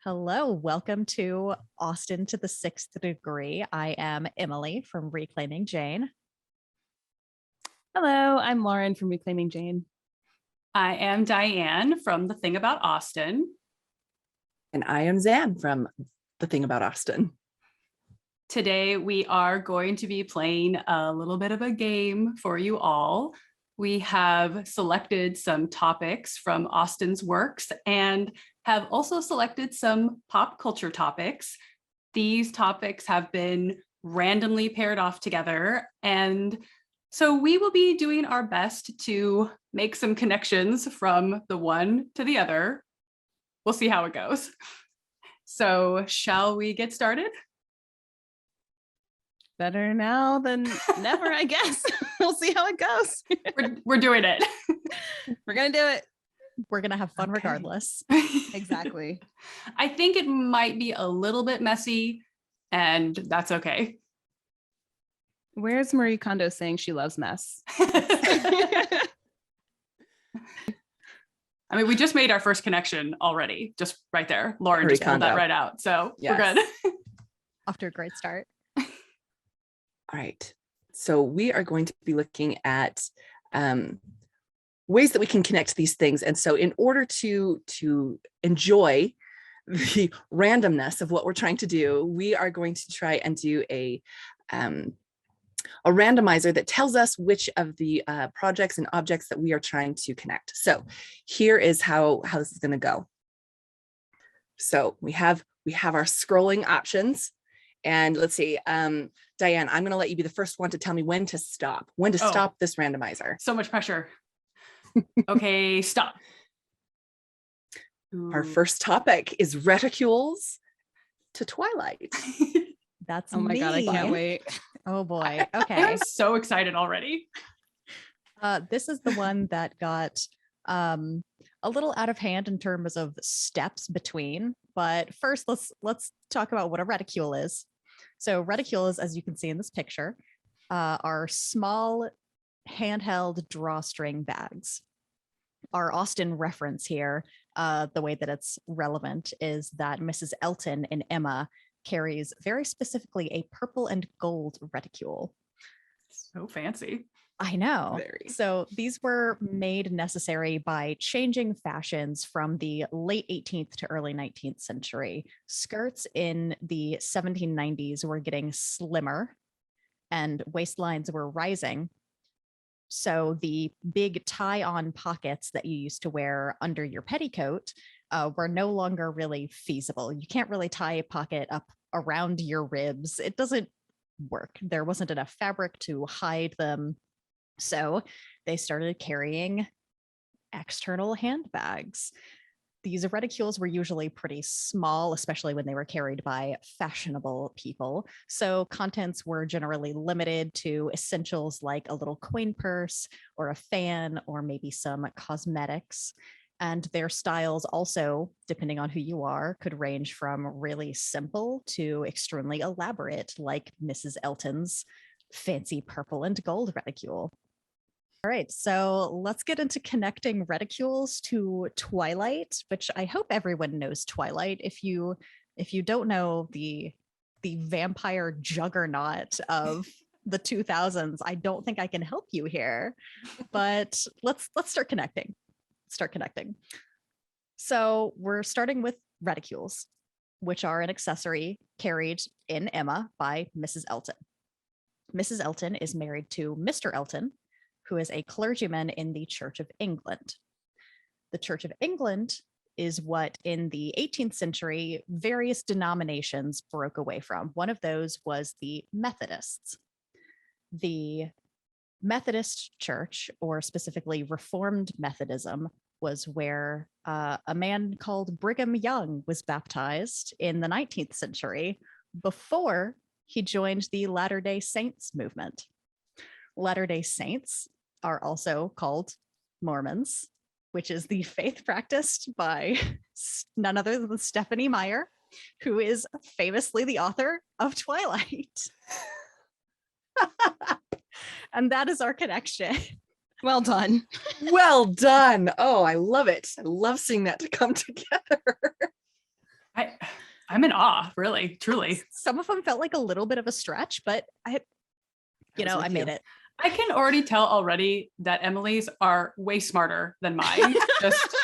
Hello, welcome to Austen to the Sixth Degree. I am Emily from Reclaiming Jane. Hello, I'm Lauren from Reclaiming Jane. I am Diane from The Thing About Austen. And I am Zan from The Thing About Austen. Today, we are going to be playing a little bit of a game for you all. We have selected some topics from Austen's works and have also selected some pop culture topics. These topics have been randomly paired off together, and so we will be doing our best to make some connections from the one to the other. We'll see how it goes. So shall we get started? Better now than never, I guess. We'll see how it goes. We're doing it. We're going to do it. We're going to have fun regardless. Exactly. I think it might be a little bit messy, and that's okay. Where's Marie Kondo saying she loves mess? I mean, we just made our first connection already, just right there. Lauren Marie just pulled that Kondo. right out. So Yes. We're good. Off to a great start. All right. So we are going to be looking at ways that we can connect these things. And so in order to enjoy the randomness of what we're trying to do, we are going to try and do a randomizer that tells us which of the projects and objects that we are trying to connect. So here is how this is going to go. So we have our scrolling options. And let's see, Diane, I'm going to let you be the first one to tell me when to stop this randomizer. So much pressure. Okay, stop. Our first topic is reticules to Twilight. That's Oh my God, I can't me. wait. Oh boy. I'm Okay. so excited already. This is the one that got a little out of hand in terms of steps between. But first, let's talk about what a reticule is. So reticules, as you can see in this picture, are small handheld drawstring bags. Our Austen reference here, the way that it's relevant is that Mrs. Elton in Emma carries very specifically a purple and gold reticule. So fancy. I know. Very. So these were made necessary by changing fashions from the late 18th to early 19th century. Skirts in the 1790s were getting slimmer and waistlines were rising. So the big tie-on pockets that you used to wear under your petticoat were no longer really feasible. You can't really tie a pocket up around your ribs. It doesn't work. There wasn't enough fabric to hide them. So they started carrying external handbags. These reticules were usually pretty small, especially when they were carried by fashionable people. So contents were generally limited to essentials like a little coin purse or a fan or maybe some cosmetics. And their styles also, depending on who you are, could range from really simple to extremely elaborate, like Mrs. Elton's fancy purple and gold reticule. All right, so let's get into connecting reticules to Twilight, which I hope everyone knows Twilight. If you don't know the vampire juggernaut of the 2000s, I don't think I can help you here. But let's start connecting. So we're starting with reticules, which are an accessory carried in Emma by Mrs. Elton. Mrs. Elton is married to Mr. Elton, who is a clergyman in the Church of England. The Church of England is what in the 18th century various denominations broke away from. One of those was the Methodists. The Methodist Church, or specifically Reformed Methodism, was where a man called Brigham Young was baptized in the 19th century before he joined the Latter-day Saints movement. Latter-day Saints are also called Mormons, which is the faith practiced by none other than Stephanie Meyer, who is famously the author of Twilight. And that is our connection. Well done. Well done. Oh, I love it. I love seeing that to come together. I'm in awe, really, truly. Some of them felt like a little bit of a stretch, but I made it. I can already tell already that Emily's are way smarter than mine. Just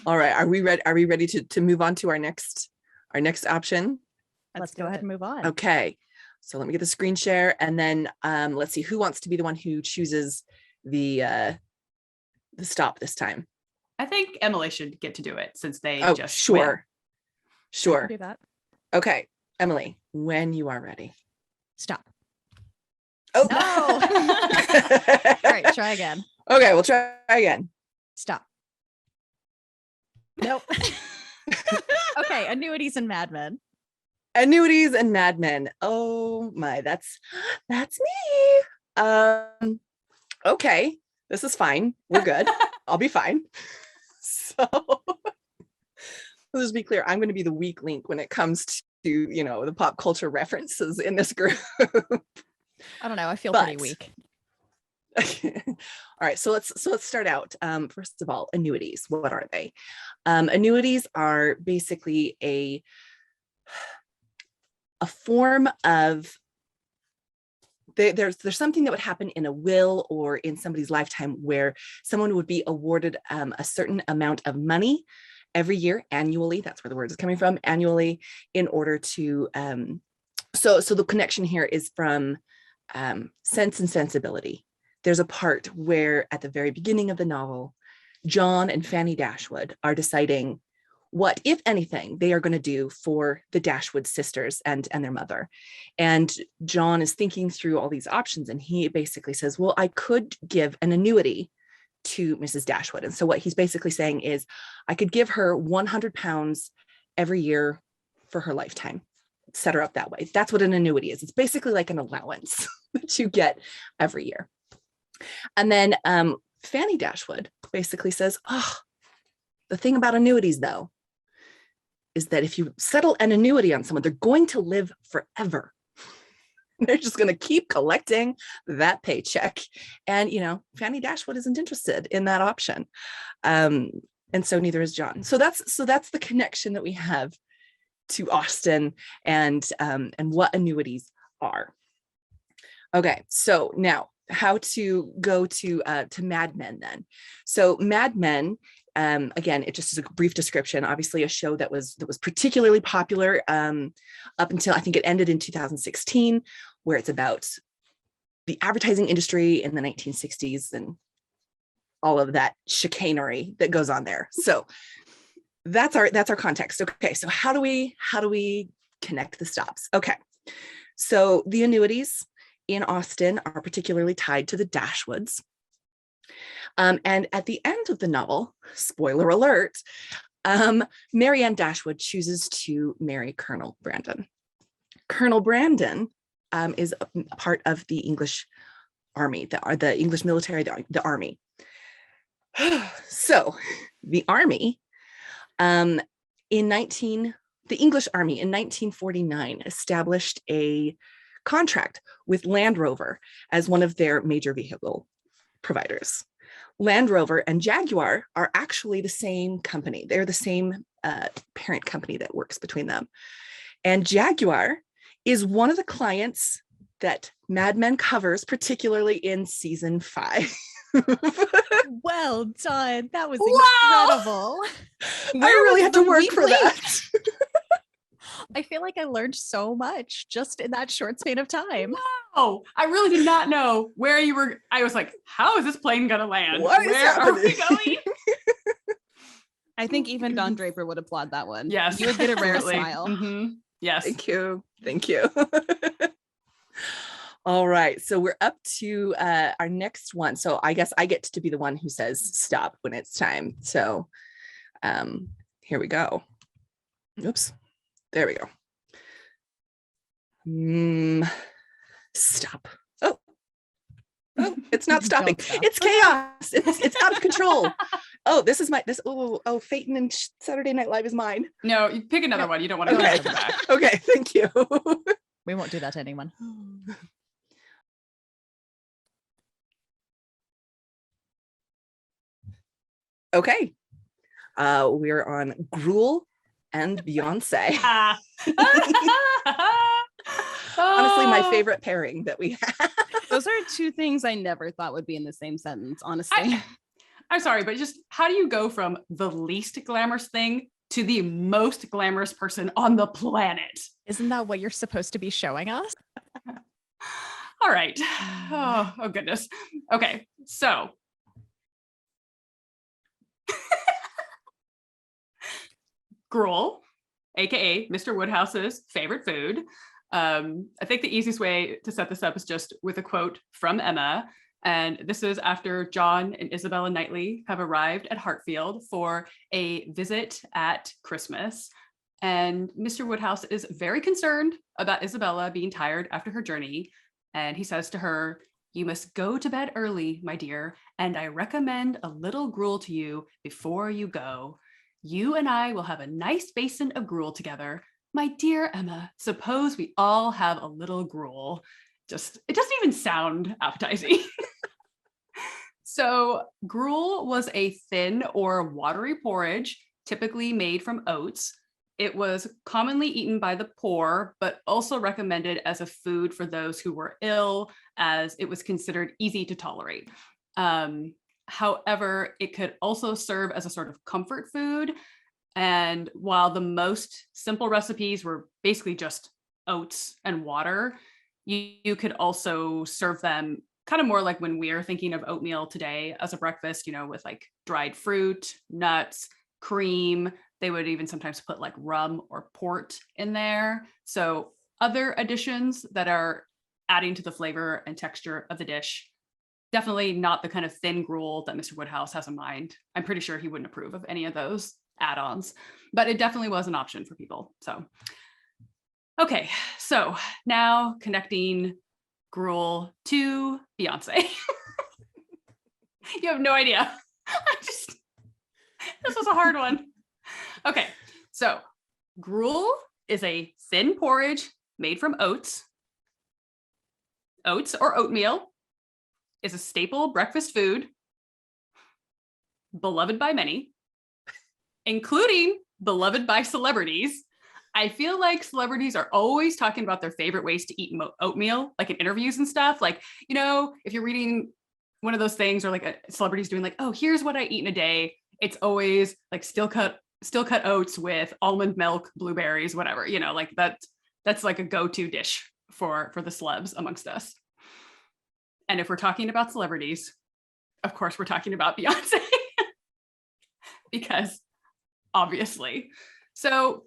All right. Are we ready to move on to our next option? Let's go ahead and move on. Okay. So let me get the screen share, and then let's see who wants to be the one who chooses the stop this time. I think Emily should get to do it since they just sure. Do that. Okay, Emily, when you are ready. Stop. Oh No. All right, try again. Okay, we'll try again. Stop. Nope. Okay, annuities and Mad Men. Annuities and Mad Men. Oh my, that's me. Okay, this is fine. We're good. I'll be fine. So let's just be clear. I'm going to be the weak link when it comes to, the pop culture references in this group. I don't know. I feel pretty weak. All right, so let's start out. First of all, annuities. What are they? Annuities are basically a form of there's something that would happen in a will or in somebody's lifetime where someone would be awarded a certain amount of money every year, annually. That's where the word is coming from, annually, in order to so the connection here is from Sense and Sensibility. There's a part where at the very beginning of the novel, John and Fanny Dashwood are deciding what, if anything, they are going to do for the Dashwood sisters and their mother. And John is thinking through all these options, and he basically says, well, I could give an annuity to Mrs. Dashwood. And so what he's basically saying is, I could give her £100 every year for her lifetime, set her up that way. That's what an annuity is. It's basically like an allowance that you get every year. And then Fanny Dashwood basically says, the thing about annuities, though, is that if you settle an annuity on someone, they're going to live forever. They're just going to keep collecting that paycheck. And, Fanny Dashwood isn't interested in that option. And so neither is John. So that's the connection that we have to Austen and what annuities are. Okay, so now how to go to Mad Men then. So Mad Men, again, it just is a brief description. Obviously, a show that was particularly popular up until I think it ended in 2016, where it's about the advertising industry in the 1960s and all of that chicanery that goes on there. So that's our context. Okay, so how do we connect the stops? Okay, so the annuities in Austen are particularly tied to the Dashwoods. And at the end of the novel, spoiler alert, Marianne Dashwood chooses to marry Colonel Brandon. Colonel Brandon is a part of the English army, the English military, the army. So the army, the English army in 1949 established a contract with Land Rover as one of their major vehicle providers. Land Rover and Jaguar are actually the same company. They're the same parent company that works between them. And Jaguar is one of the clients that Mad Men covers, particularly in season 5. Well done. That was Wow. incredible. I really had to work for that. I feel like I learned so much just in that short span of time. Oh, I really did not know where you were. I was like, how is this plane going to land? What is where are we happening? going? I think even Don Draper would applaud that one. Yes. You would get a rare Apparently. smile. Mm-hmm. Yes. Thank you. All right, so we're up to our next one. So I guess I get to be the one who says stop when it's time. So here we go. Oops, there we go. Stop. Oh, it's not stopping. It's chaos. It's out of control. Oh, this is Phaeton and Saturday Night Live is mine. No, you pick another one. You don't want to go back to back. Okay, thank you. We won't do that to anyone. Okay. We're on Gruel and Beyoncé. Ah. Honestly, my Oh. favorite pairing that we have. Those are two things I never thought would be in the same sentence, honestly. I'm sorry, but just how do you go from the least glamorous thing to the most glamorous person on the planet? Isn't that what you're supposed to be showing us? All right. Oh goodness. Okay, so gruel, aka Mr. Woodhouse's favorite food. I think the easiest way to set this up is just with a quote from Emma. And this is after John and Isabella Knightley have arrived at Hartfield for a visit at Christmas. And Mr. Woodhouse is very concerned about Isabella being tired after her journey. And he says to her, "You must go to bed early, my dear, and I recommend a little gruel to you before you go. You and I will have a nice basin of gruel together. My dear Emma, suppose we all have a little gruel." It doesn't even sound appetizing. So gruel was a thin or watery porridge, typically made from oats. It was commonly eaten by the poor, but also recommended as a food for those who were ill, as it was considered easy to tolerate. However, it could also serve as a sort of comfort food. And while the most simple recipes were basically just oats and water, you could also serve them kind of more like when we're thinking of oatmeal today as a breakfast, with like dried fruit, nuts, cream. They would even sometimes put like rum or port in there. So other additions that are adding to the flavor and texture of the dish. Definitely not the kind of thin gruel that Mr. Woodhouse has in mind. I'm pretty sure he wouldn't approve of any of those add-ons, but it definitely was an option for people. So, okay, so now connecting gruel to Beyoncé. You have no idea. This was a hard one. Okay, so gruel is a thin porridge made from oats. Oats or oatmeal is a staple breakfast food, beloved by many, including beloved by celebrities. I feel like celebrities are always talking about their favorite ways to eat oatmeal, like in interviews and stuff. Like, if you're reading one of those things or like a celebrity's doing like, "Oh, here's what I eat in a day." It's always like still cut oats with almond milk, blueberries, whatever, like that's like a go-to dish for the celebs amongst us. And if we're talking about celebrities, of course, we're talking about Beyoncé. Because obviously. So,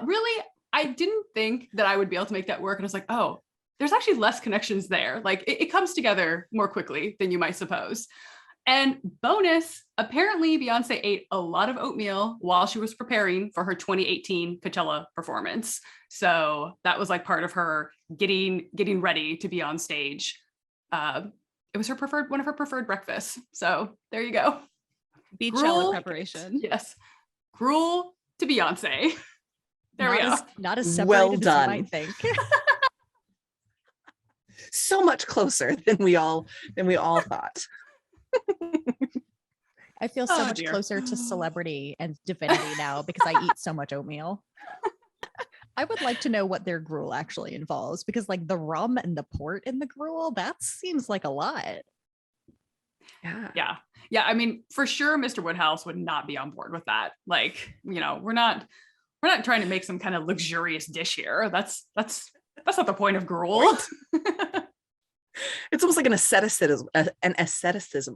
really, I didn't think that I would be able to make that work. And I was like, oh, there's actually less connections there. Like it comes together more quickly than you might suppose. And bonus, apparently Beyoncé ate a lot of oatmeal while she was preparing for her 2018 Coachella performance. So that was like part of her getting ready to be on stage. It was one of her preferred breakfasts. So there you go. Beachella preparation. Yes. Gruel to Beyoncé. There we go. Not as separated Well as done. you might think. So much closer than we all thought. I feel so Oh, much dear. closer to celebrity and divinity now because I eat so much oatmeal. I would like to know what their gruel actually involves, because like the rum and the port in the gruel, that seems like a lot. Yeah. Yeah. I mean, for sure, Mr. Woodhouse would not be on board with that. Like, we're not trying to make some kind of luxurious dish here. That's not the point of gruel. It's almost like an asceticism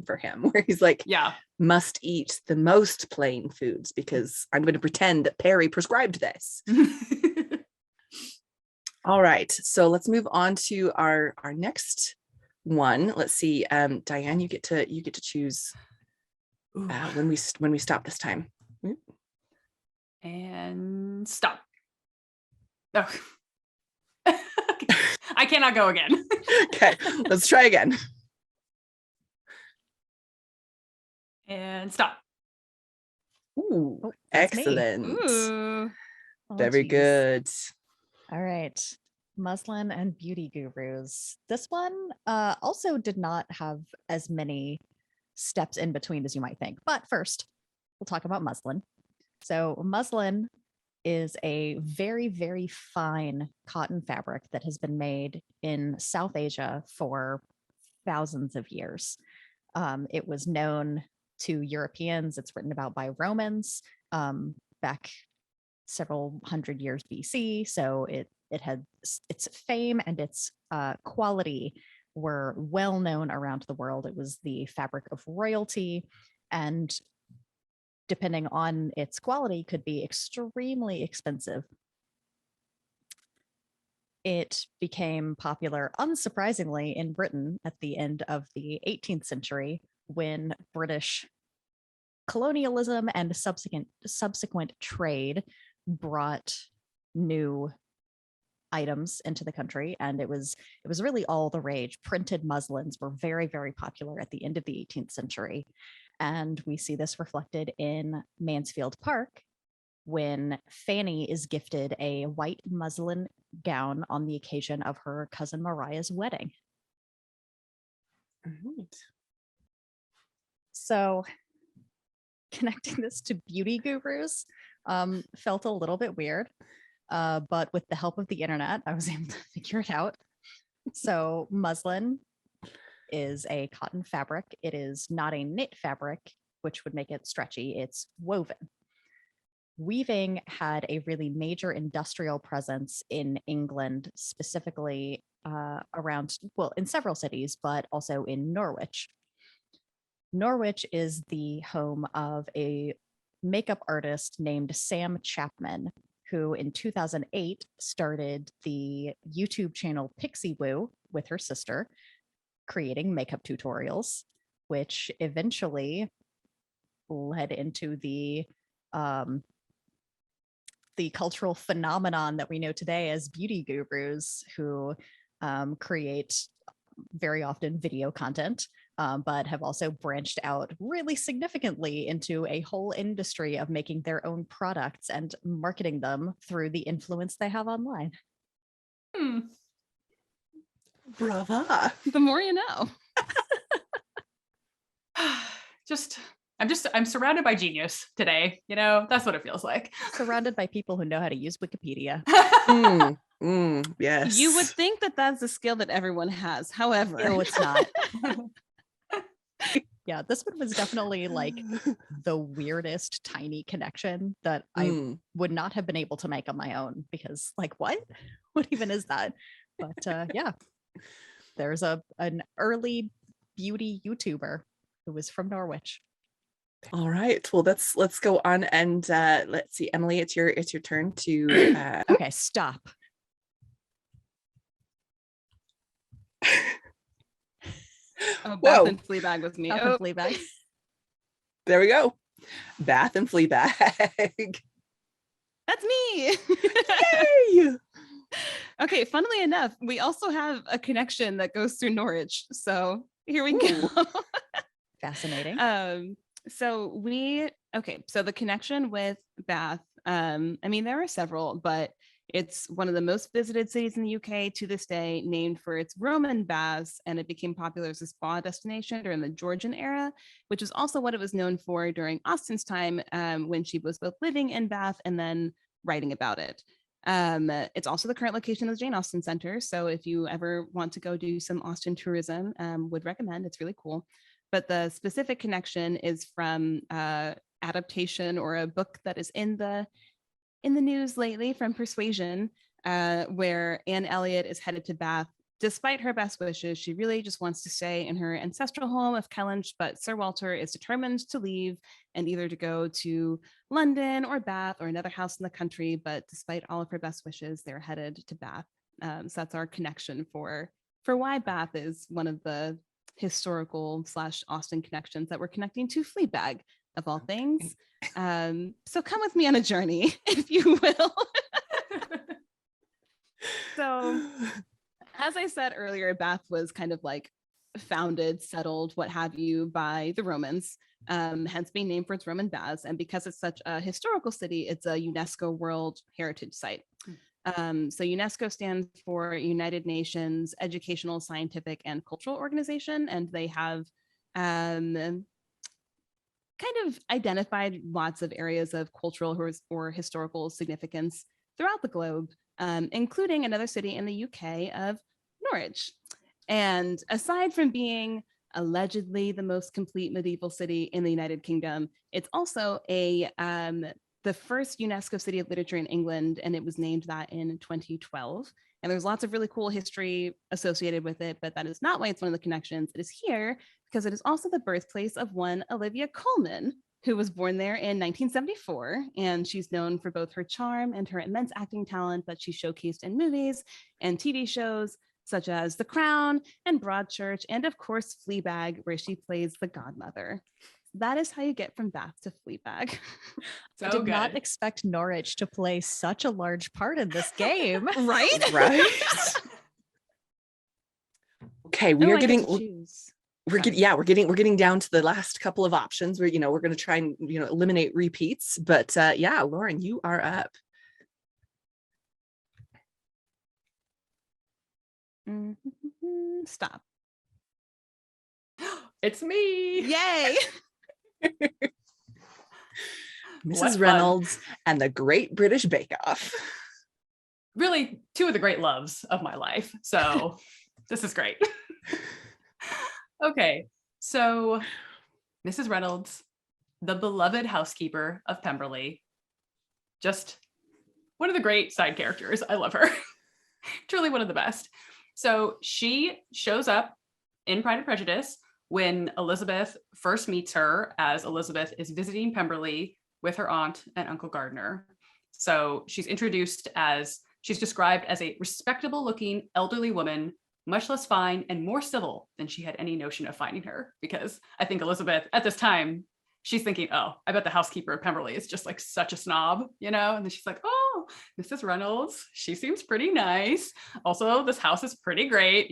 for him, where he's like, Yeah. must eat the most plain foods because I'm going to pretend that Perry prescribed this. All right, so let's move on to our next one. Let's see, Diane, you get to choose when we stop this time. And stop. Oh. I cannot go again. Okay, let's try again. And stop. Ooh, Oh, that's me. excellent. Ooh. Oh, Very geez. good. All right. Muslin and beauty gurus. This one also did not have as many steps in between as you might think. But first, we'll talk about muslin. So muslin is a very, very fine cotton fabric that has been made in South Asia for thousands of years. It was known to Europeans. It's written about by Romans back several hundred years BC. So it had its fame and its quality were well known around the world. It was the fabric of royalty, and depending on its quality, could be extremely expensive. It became popular, unsurprisingly, in Britain at the end of the 18th century when British colonialism and subsequent trade brought new items into the country, and it was really all the rage. Printed muslins were very, very popular at the end of the 18th century, and we see this reflected in Mansfield Park when Fanny is gifted a white muslin gown on the occasion of her cousin Mariah's wedding. Right. So connecting this to beauty gurus felt a little bit weird, but with the help of the internet, I was able to figure it out. So muslin is a cotton fabric. It is not a knit fabric, which would make it stretchy. It's woven. Weaving had a really major industrial presence in England, specifically around, well, in several cities, but also in Norwich. Norwich is the home of a makeup artist named Sam Chapman, who in 2008 started the YouTube channel Pixie Woo with her sister, creating makeup tutorials, which eventually led into the cultural phenomenon that we know today as beauty gurus, who create very often video content, but have also branched out really significantly into a whole industry of making their own products and marketing them through the influence they have online. Brava. The more you know. I'm surrounded by genius today. You know, that's what it feels like. Surrounded by people who know how to use Wikipedia. Yes. You would think that that's a skill that everyone has. However, No, it's not. Yeah, this one was definitely like the weirdest tiny connection that I would not have been able to make on my own, because like, what even is that? But yeah, there's an early beauty YouTuber who was from Norwich. All right. Well, let's go on and let's see, Emily, it's your turn to Okay, stop. Bath Whoa. and Fleabag with me. Bath and Fleabag. There we go. Bath and Fleabag. That's me. Yay! Okay, funnily enough, we also have a connection that goes through Norwich. So here we go. Fascinating. So the connection with Bath, I mean, there are several, but it's one of the most visited cities in the UK to this day, named for its Roman baths, and it became popular as a spa destination during the Georgian era, which is also what it was known for during Austen's time, when she was both living in Bath and then writing about it. It's also the current location of the Jane Austen Center, so if you ever want to go do some Austen tourism, would recommend. It's really cool. But the specific connection is from adaptation or a book that is in the news lately from Persuasion, where Anne Elliot is headed to Bath. Despite her best wishes, she really just wants to stay in her ancestral home of Kellynch, but Sir Walter is determined to leave and either to go to London or Bath or another house in the country. But despite all of her best wishes, they're headed to Bath. So that's our connection for why Bath is one of the historical / Austen connections that we're connecting to Fleabag, of all things. So come with me on a journey, if you will. So, as I said earlier, Bath was kind of like founded, settled, what have you, by the Romans, hence being named for its Roman baths. And because it's such a historical city, it's a UNESCO World Heritage Site. So UNESCO stands for United Nations Educational, Scientific, and Cultural Organization, and they have kind of identified lots of areas of cultural or historical significance throughout the globe, including another city in the UK of Norwich. And aside from being allegedly the most complete medieval city in the United Kingdom, it's also the first UNESCO City of Literature in England, and it was named that in 2012. And there's lots of really cool history associated with it, but that is not why it's one of the connections. It is here because it is also the birthplace of one Olivia Colman, who was born there in 1974. And she's known for both her charm and her immense acting talent that she showcased in movies and TV shows such as The Crown and Broadchurch, and of course, Fleabag, where she plays the godmother. That is how you get from Bath to Fleabag. I did not expect Norwich to play such a large part in this game. Right? Right. Okay, we're getting down to the last couple of options where, we're going to try and, eliminate repeats. But yeah, Lauren, you are up. Stop. It's me. Yay. Mrs. Reynolds and the Great British Bake Off. Really, two of the great loves of my life. So this is great. Okay, so Mrs. Reynolds, the beloved housekeeper of Pemberley, just one of the great side characters. I love her. Truly one of the best. So she shows up in Pride and Prejudice when Elizabeth first meets her, as Elizabeth is visiting Pemberley with her aunt and Uncle Gardner. So she's described as a respectable looking elderly woman, much less fine and more civil than she had any notion of finding her. Because I think Elizabeth at this time, she's thinking, oh, I bet the housekeeper of Pemberley is just like such a snob, And then she's like, oh, Mrs. Reynolds, she seems pretty nice. Also, this house is pretty great,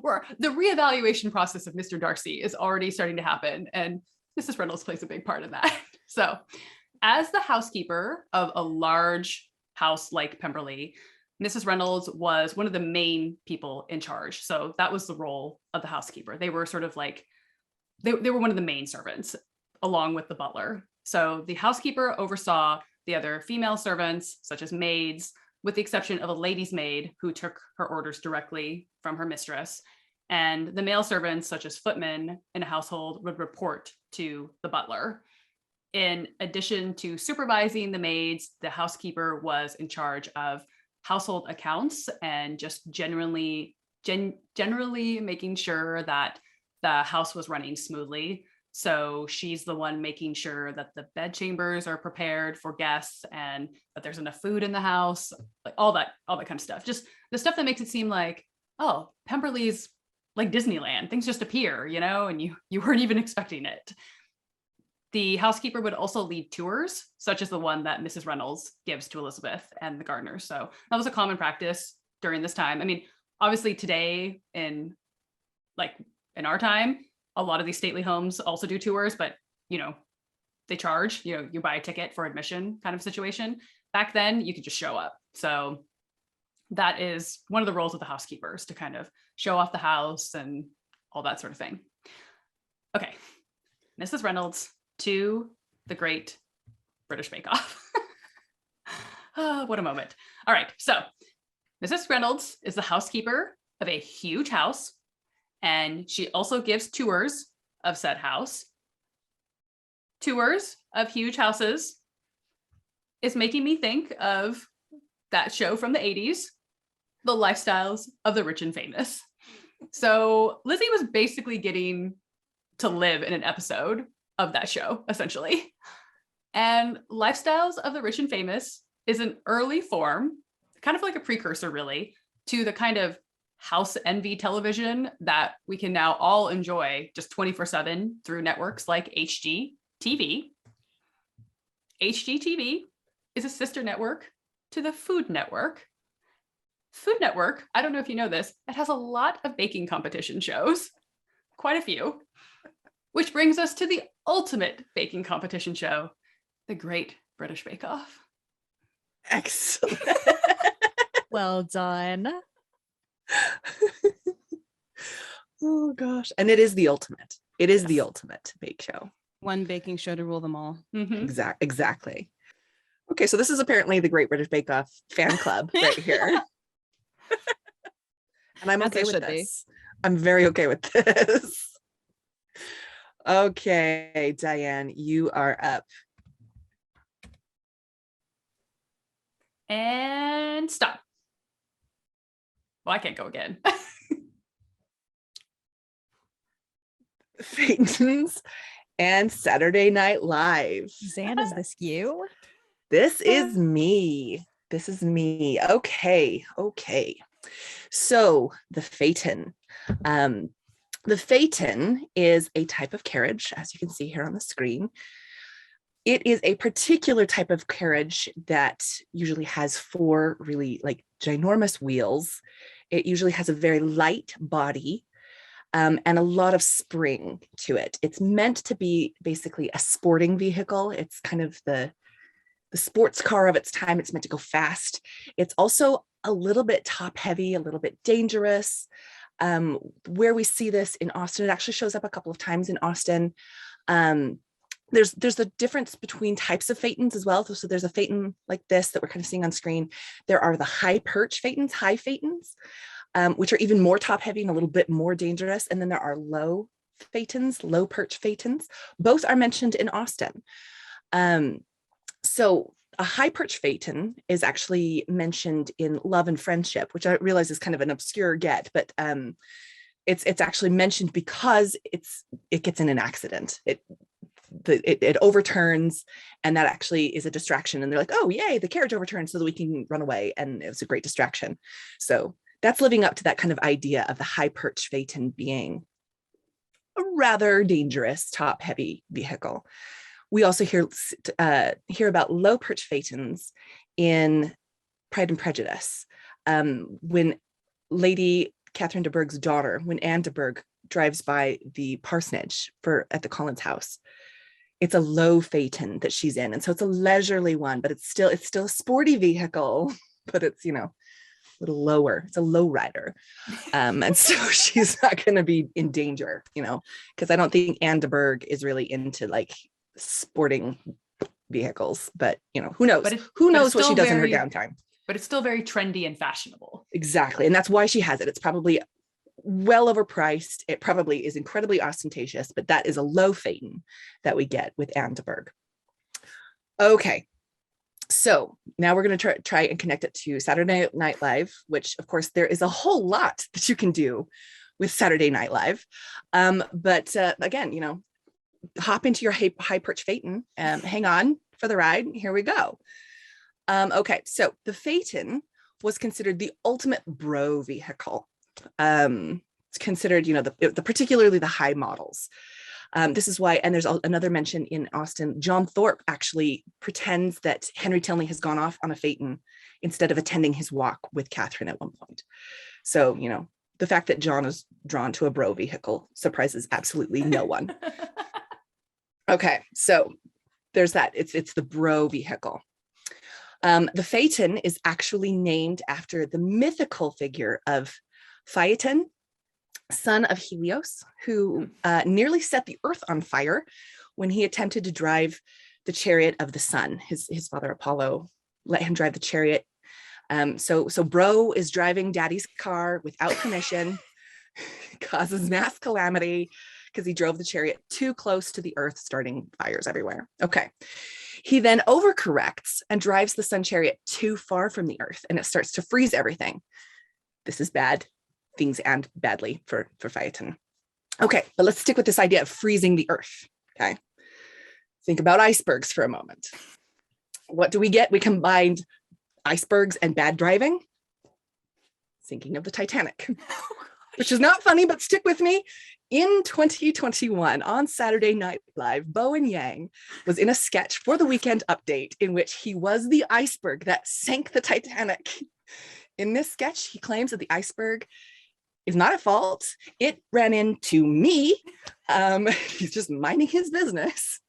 where the reevaluation process of Mr. Darcy is already starting to happen. And Mrs. Reynolds plays a big part in that. So as the housekeeper of a large house like Pemberley, Mrs. Reynolds was one of the main people in charge. So that was the role of the housekeeper. They were sort of like, they were one of the main servants along with the butler. So the housekeeper oversaw the other female servants, such as maids, with the exception of a lady's maid who took her orders directly from her mistress. And the male servants, such as footmen in a household, would report to the butler. In addition to supervising the maids, the housekeeper was in charge of household accounts and just generally making sure that the house was running smoothly. So she's the one making sure that the bed chambers are prepared for guests and that there's enough food in the house, like all that kind of stuff. Just the stuff that makes it seem like, oh, Pemberley's like Disneyland. Things just appear, and you weren't even expecting it. The housekeeper would also lead tours, such as the one that Mrs. Reynolds gives to Elizabeth and the Gardners. So that was a common practice during this time. I mean, obviously today in our time, a lot of these stately homes also do tours, but they charge, you buy a ticket for admission kind of situation. Back then you could just show up. So that is one of the roles of the housekeepers, to kind of show off the house and all that sort of thing. Okay, Mrs. Reynolds to the Great British Bake Off. Oh, what a moment. All right, so Mrs. Reynolds is the housekeeper of a huge house, and she also gives tours of said house. Tours of huge houses is making me think of that show from the 80s, The Lifestyles of the Rich and Famous. So Lizzie was basically getting to live in an episode of that show, essentially. And Lifestyles of the Rich and Famous is an early form, kind of like a precursor, really, to the kind of house envy television that we can now all enjoy just 24/7 through networks like HGTV. HGTV is a sister network to the Food Network. Food Network, I don't know if you know this, it has a lot of baking competition shows, quite a few, which brings us to the ultimate baking competition show, The Great British Bake Off. Excellent. Well done. Oh gosh. And it is the ultimate. It is Yes. the ultimate bake show. One baking show to rule them all. Mhm. Exactly. Okay, so this is apparently the Great British Bake Off fan club right here. And I'm As okay it with should be. this. I'm very okay with this. Okay, Diane, you are up. And stop. Well, I can't go again. Phaetons and Saturday Night Live. Zan, is this you? This is me. This is me. Okay. So the phaeton. The phaeton is a type of carriage, as you can see here on the screen. It is a particular type of carriage that usually has 4 really like ginormous wheels. It usually has a very light body and a lot of spring to it. It's meant to be basically a sporting vehicle. It's kind of the sports car of its time. It's meant to go fast. It's also a little bit top heavy, a little bit dangerous. Where we see this in Austen, it actually shows up a couple of times in Austen. There's the difference between types of phaetons as well. So there's a phaeton like this that we're kind of seeing on screen. There are the high perch phaetons, which are even more top heavy and a little bit more dangerous. And then there are low phaetons, low perch phaetons. Both are mentioned in Austen. So a high perch phaeton is actually mentioned in Love and Friendship, which I realize is kind of an obscure get, but it's actually mentioned because it gets in an accident. It overturns, and that actually is a distraction. And they're like, oh, yay, the carriage overturned so that we can run away. And it was a great distraction. So that's living up to that kind of idea of the high perch phaeton being a rather dangerous top heavy vehicle. We also hear about low perch phaetons in Pride and Prejudice. When Lady Catherine de Bourgh's daughter, when Anne de Bourgh drives by the parsonage at the Collins house, it's a low phaeton that she's in. And so it's a leisurely one, but it's still a sporty vehicle, but it's, a little lower. It's a low rider. And so she's not going to be in danger, because I don't think Anne de Bourgh is really into like sporting vehicles, but who knows? Who knows what she does in her downtime? But it's still very trendy and fashionable. Exactly. And that's why she has it. It's probably well overpriced. It probably is incredibly ostentatious, but that is a low phaeton that we get with Anne de Bourgh. Okay. So now we're going to try and connect it to Saturday Night Live, which of course there is a whole lot that you can do with Saturday Night Live. But again, hop into your high perch phaeton, hang on for the ride. Here we go. Okay, so the phaeton was considered the ultimate bro vehicle. It's considered, particularly the high models. This is why, and there's another mention in Austen, John Thorpe actually pretends that Henry Tilney has gone off on a phaeton instead of attending his walk with Catherine at one point. So, the fact that John is drawn to a bro vehicle surprises absolutely no one. Okay, so there's that. It's the bro vehicle. The phaeton is actually named after the mythical figure of Phaeton, son of Helios, who nearly set the earth on fire when he attempted to drive the chariot of the sun. His father Apollo let him drive the chariot. So Bro is driving daddy's car without permission, causes mass calamity because he drove the chariot too close to the earth, starting fires everywhere. Okay. He then overcorrects and drives the sun chariot too far from the earth, and it starts to freeze everything. This is bad. Things end badly for Phaeton. Okay, but let's stick with this idea of freezing the earth. Okay. Think about icebergs for a moment. What do we get? We combined icebergs and bad driving. Thinking of the Titanic, which is not funny, but stick with me. In 2021, on Saturday Night Live, Bowen Yang was in a sketch for the Weekend Update in which he was the iceberg that sank the Titanic. In this sketch, he claims that the iceberg is not at fault. It ran into me. He's just minding his business.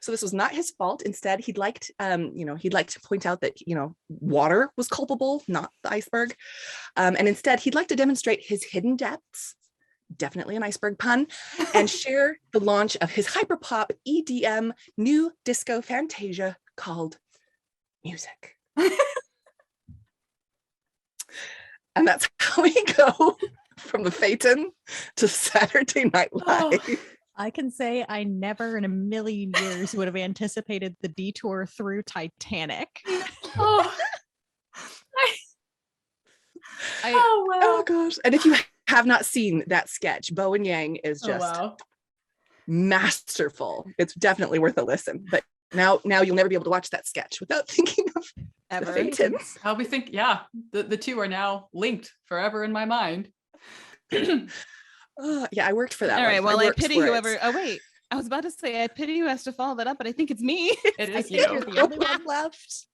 So this was not his fault. Instead, he'd like to point out that, water was culpable, not the iceberg. And instead, he'd like to demonstrate his hidden depths definitely an iceberg pun, and share the launch of his hyperpop EDM new disco fantasia called Music. And that's how we go from the Phaeton to Saturday Night Live. Oh. I can say I never in a million years would have anticipated the detour through Titanic. Oh. Oh wow. gosh. And if you have not seen that sketch, Bo and Yang is just masterful. It's definitely worth a listen. But now you'll never be able to watch that sketch without thinking of the Phaeton. How we think, the two are now linked forever in my mind. Yeah, I worked for that. All right. one. Well, I worked pity for whoever. it. Oh wait, I was about to say I pity who has to follow that up, but I think it's me. It I is think you're you. the only one left.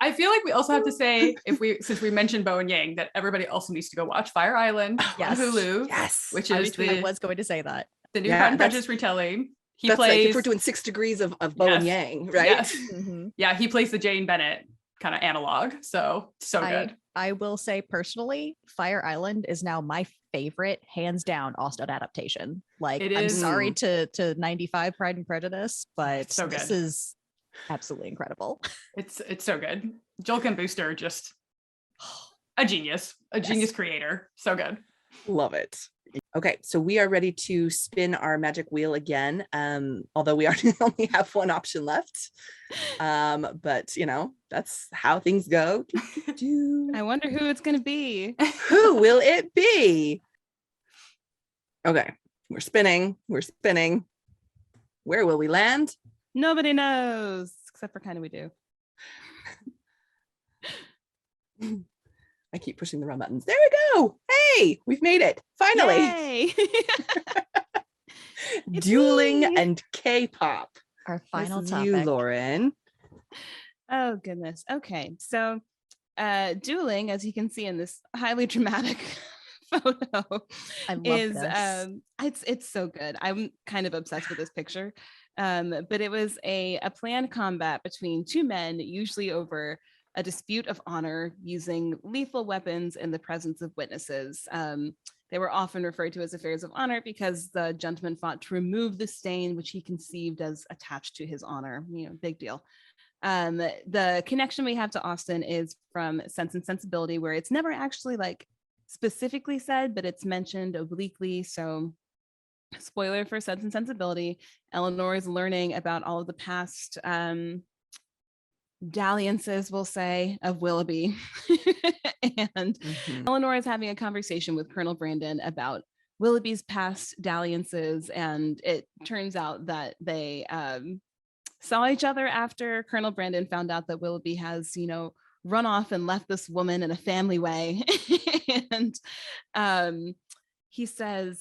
I feel like we also have to say, since we mentioned Bo and Yang, that everybody also needs to go watch Fire Island Yes. on Hulu, Yes. which I is was going to say that. the new Yeah, Pride and that's- Prejudice retelling. He That's like plays, if we're doing 6 degrees of Bo and Yes. Yang, right? yes, Mhm. yeah, he plays the Jane Bennett kind of analog. So good. I will say personally, Fire Island is now my favorite, hands down, Austen adaptation. Like, It I'm is. sorry to 95 Pride and Prejudice, but So this good. is absolutely incredible. It's so good. Joel Kim Booster, just a genius creator. So good. Love it. Okay, so we are ready to spin our magic wheel again. Although we only have one option left. But that's how things go. I wonder who it's going to be. Who will it be? Okay, we're spinning. Where will we land? Nobody knows, except for kind of we do. I keep pushing the wrong buttons. There we go. Hey, we've made it. Finally. Yay! It's Dueling me. and K-pop. Our final This is topic. you, Lauren. Oh goodness. Okay, so Dueling, as you can see in this highly dramatic photo, I love is this. it's so good. I'm kind of obsessed with this picture. But it was a planned combat between two men, usually over a dispute of honor, using lethal weapons in the presence of witnesses. They were often referred to as affairs of honor because the gentleman fought to remove the stain which he conceived as attached to his honor. Big deal. The connection we have to Austen is from Sense and Sensibility, where it's never actually like specifically said, but it's mentioned obliquely. So spoiler for Sense and Sensibility, Eleanor is learning about all of the past dalliances, we'll say, of Willoughby. And Eleanor is having a conversation with Colonel Brandon about Willoughby's past dalliances, and it turns out that they saw each other after Colonel Brandon found out that Willoughby has, run off and left this woman in a family way. And he says,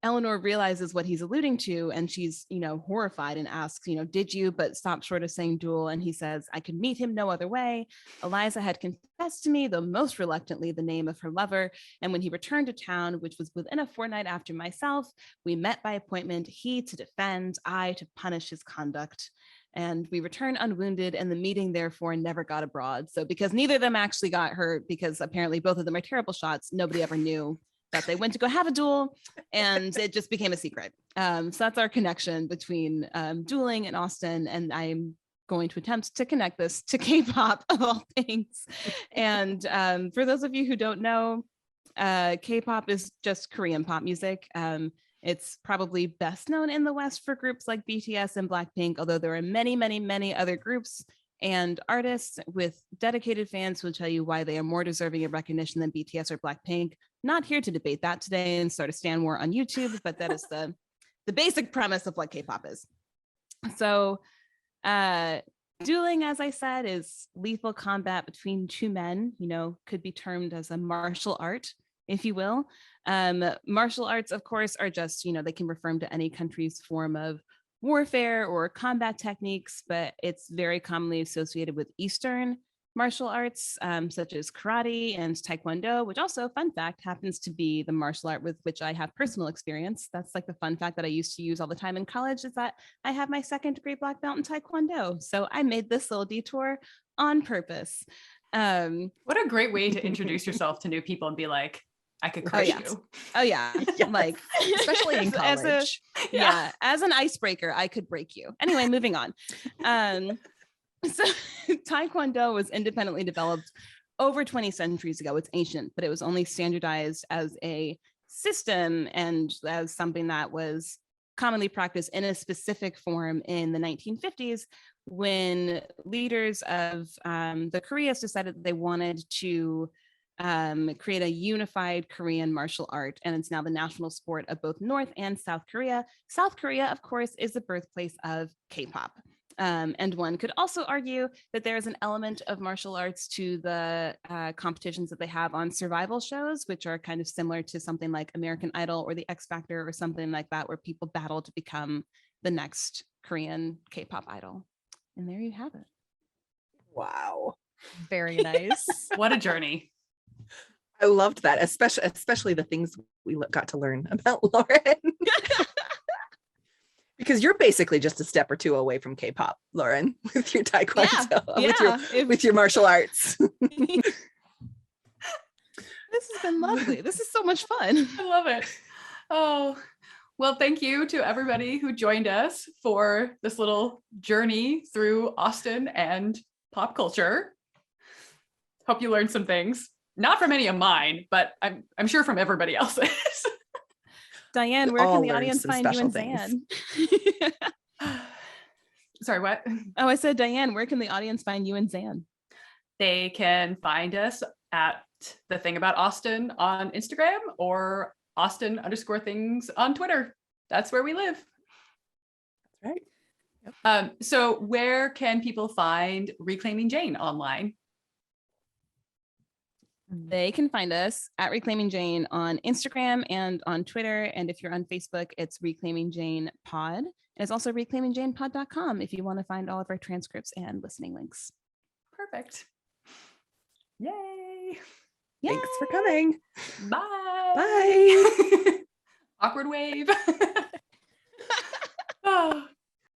Eleanor realizes what he's alluding to, and she's, horrified and asks, did you, but stops short of saying duel. And he says, I could meet him no other way. Eliza had confessed to me, though most reluctantly, the name of her lover. And when he returned to town, which was within a fortnight after myself, we met by appointment, he to defend, I to punish his conduct. And we returned unwounded, and the meeting therefore never got abroad. So because neither of them actually got hurt, because apparently both of them are terrible shots, nobody ever knew that they went to go have a duel, and it just became a secret. So that's our connection between Dueling and Austen, and I'm going to attempt to connect this to K-pop of all things. And for those of you who don't know, K-pop is just Korean pop music. It's probably best known in the West for groups like BTS and Blackpink, although there are many, many, many other groups and artists with dedicated fans who will tell you why they are more deserving of recognition than BTS or Blackpink. Not here to debate that today and start a stan war on YouTube, but that is the basic premise of what K-pop is. So dueling, as I said, is lethal combat between two men, could be termed as a martial art, if you will. Martial arts, of course, are just, they can refer to any country's form of warfare or combat techniques, but it's very commonly associated with Eastern martial arts, such as karate and taekwondo, which also, fun fact, happens to be the martial art with which I have personal experience. That's like the fun fact that I used to use all the time in college, is that I have my 2nd degree black belt in taekwondo. So I made this little detour on purpose. What a great way to introduce yourself to new people and be like, I could Oh, crush yeah. you. Oh yeah. Yes. Like Especially in as a- college. yeah, as an icebreaker, I could break you. Anyway, moving on. So Taekwondo was independently developed over 20 centuries ago. It's ancient, but it was only standardized as a system and as something that was commonly practiced in a specific form in the 1950s, when leaders of the Koreas decided that they wanted to create a unified Korean martial art, and it's now the national sport of both North and South Korea. South Korea, of course, is the birthplace of K-pop. And one could also argue that there is an element of martial arts to the competitions that they have on survival shows, which are kind of similar to something like American Idol or the X Factor or something like that, where people battle to become the next Korean K-pop idol. And there you have it. Wow. Very nice. What a journey. I loved that, especially the things we got to learn about Lauren. Because you're basically just a step or two away from K-pop, Lauren, with your taekwondo, with your martial arts. This has been lovely. This is so much fun. I love it. Oh, well, thank you to everybody who joined us for this little journey through Austen and pop culture. Hope you learned some things. Not from any of mine, but I'm sure from everybody else's. Diane, where all can the learned audience some find you and special Zan? Sorry, what? Oh, I said, Diane, where can the audience find you and Zan? They can find us at The Thing About Austen on Instagram or Austen_things on Twitter. That's where we live. That's right. So where can people find Reclaiming Jane online? They can find us at Reclaiming Jane on Instagram and on Twitter. And if you're on Facebook, it's Reclaiming Jane Pod. And it's also reclaimingjanepod.com if you want to find all of our transcripts and listening links. Perfect. Yay. Thanks for coming. Bye. Bye. Awkward wave.